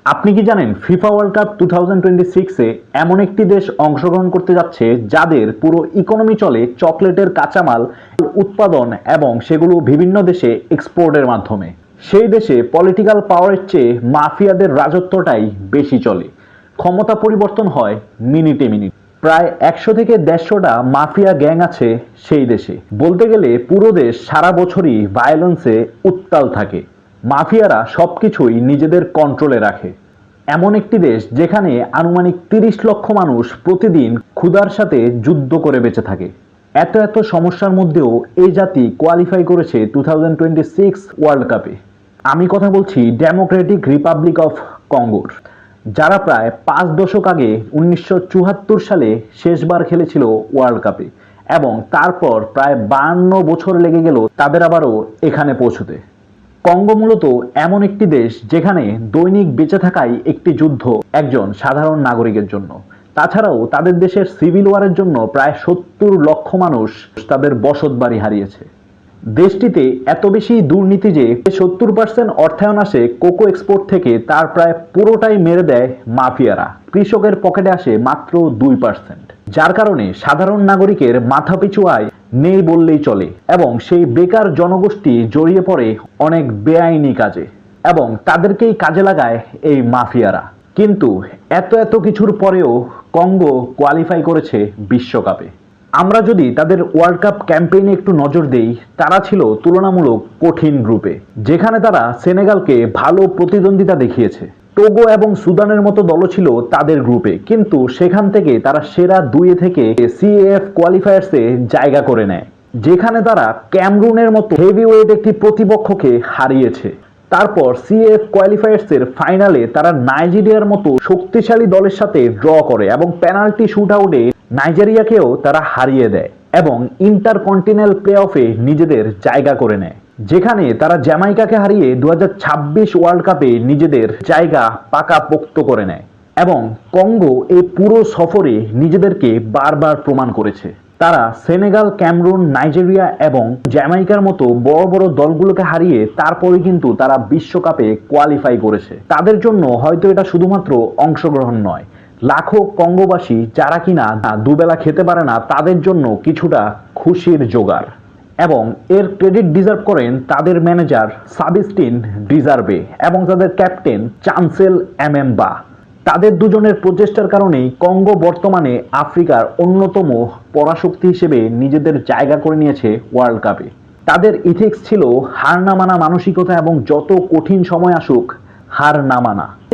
আপনি কি জানেন ফিফা ওয়ার্ল্ড কাপ 2026-এ এমন একটি দেশ অংশগ্রহণ করতে যাচ্ছে যাদের পুরো ইকোনমি চলে চকলেটের কাঁচামাল উৎপাদন এবং সেগুলো বিভিন্ন দেশে এক্সপোর্টের মাধ্যমে। সেই দেশে পলিটিক্যাল পাওয়ারের চেয়ে মাফিয়াদের রাজত্বটাই বেশি চলে। ক্ষমতা পরিবর্তন হয় মিনিটে মিনিট। প্রায় 100 থেকে 150টা মাফিয়া গ্যাং আছে সেই দেশে। বলতে গেলে পুরো দেশ সারা বছরই ভায়োলেন্সে উত্তাল থাকে। মাফিয়ারা সবকিছুই নিজেদের কন্ট্রোলে রাখে। এমন একটি দেশ যেখানে আনুমানিক 30 লক্ষ মানুষ প্রতিদিন ক্ষুধার সাথে যুদ্ধ করে বেঁচে থাকে। এত এত সমস্যার মধ্যেও এই জাতি কোয়ালিফাই করেছে 2026 ওয়ার্ল্ড কাপে। আমি কথা বলছি ডেমোক্রেটিক রিপাবলিক অফ কঙ্গোর, যারা প্রায় 5 দশক আগে 1974 সালে শেষবার খেলেছিল ওয়ার্ল্ড কাপে এবং তারপর প্রায় 52 বছর লেগে গেল তাদের আবারও এখানে পৌঁছতে। কঙ্গো মূলত এমন একটি দেশ যেখানে দৈনিক বেঁচে থাকাই একটি যুদ্ধ একজন সাধারণ নাগরিকের জন্য। তাছাড়াও তাদের দেশের সিভিল ওয়ারের জন্য প্রায় 70 লক্ষ মানুষ তাদের বসতবাড়ি হারিয়েছে। দেশটিতে এত বেশি দুর্নীতি যে 70% অর্থায়ন আসে কোকো এক্সপোর্ট থেকে, তার প্রায় পুরোটাই মেরে দেয় মাফিয়ারা। কৃষকের পকেটে আসে মাত্র 2%, যার কারণে সাধারণ নাগরিকের মাথাপিছু আয় নেই বললেই চলে এবং সেই বেকার জনগোষ্ঠী জড়িয়ে পড়ে অনেক বেআইনি কাজে এবং তাদেরকেই কাজে লাগায় এই মাফিয়ারা। কিন্তু এত এত কিছুর পরেও কঙ্গো কোয়ালিফাই করেছে বিশ্বকাপে। আমরা যদি তাদের ওয়ার্ল্ড কাপ ক্যাম্পেইনে একটু নজর দেই, তারা ছিল তুলনামূলক কঠিন গ্রুপে, যেখানে তারা সেনেগালকে ভালো প্রতিদ্বন্দ্বিতা দেখিয়েছে। টোগো এবং সুদানের মতো দলও ছিল তাদের গ্রুপে, কিন্তু সেখান থেকে তারা সেরা 2 থেকে সিএএফ কোয়ালিফায়ার্সে জায়গা করে নেয়, যেখানে তারা ক্যামরুনের মতো হেভিওয়েট একটি প্রতিপক্ষকে হারিয়েছে। তারপর সিএফ কোয়ালিফায়ার্সের ফাইনালে তারা নাইজেরিয়ার মতো শক্তিশালী দলের সাথে ড্র করে এবং পেনাল্টি শুট আউটে নাইজেরিয়াকেও তারা হারিয়ে দেয় এবং ইন্টারকন্টিনেন্টাল প্লে অফে নিজেদের জায়গা করে নেয়, যেখানে তারা জ্যামাইকাকে হারিয়ে 2026 ওয়ার্ল্ড কাপে নিজেদের জায়গা পাকাপোক্ত করে নেয়। এবং কঙ্গো এই পুরো সফরে নিজেদেরকে বারবার প্রমাণ করেছে। তারা সেনেগাল, ক্যামরুন, নাইজেরিয়া এবং জ্যামাইকার মতো বড় বড় দলগুলোকে হারিয়ে তারপরে কিন্তু তারা বিশ্বকাপে কোয়ালিফাই করেছে। তাদের জন্য হয়তো এটা শুধুমাত্র অংশগ্রহণ নয়, লাখো কঙ্গোবাসী যারা কিনা দুবেলা খেতে পারে না তাদের জন্য কিছুটা খুশির জোগাড়। এবং এর ক্রেডিট ডিজার্ভ করেন তাদের ম্যানেজার সাবিস্টিন ডিজার্ভে এবং তাদের ক্যাপ্টেন চান্সেল এমেম্বা। তাদের দুজনের প্রচেষ্টার কারণেই কঙ্গো বর্তমানে আফ্রিকার অন্যতম পরাশক্তি হিসেবে নিজেদের জায়গা করে নিয়েছে ওয়ার্ল্ড কাপে। তাদের ইথিক্স ছিল হার না মানা মানসিকতা এবং যত কঠিন সময় আসুক হার না মানা।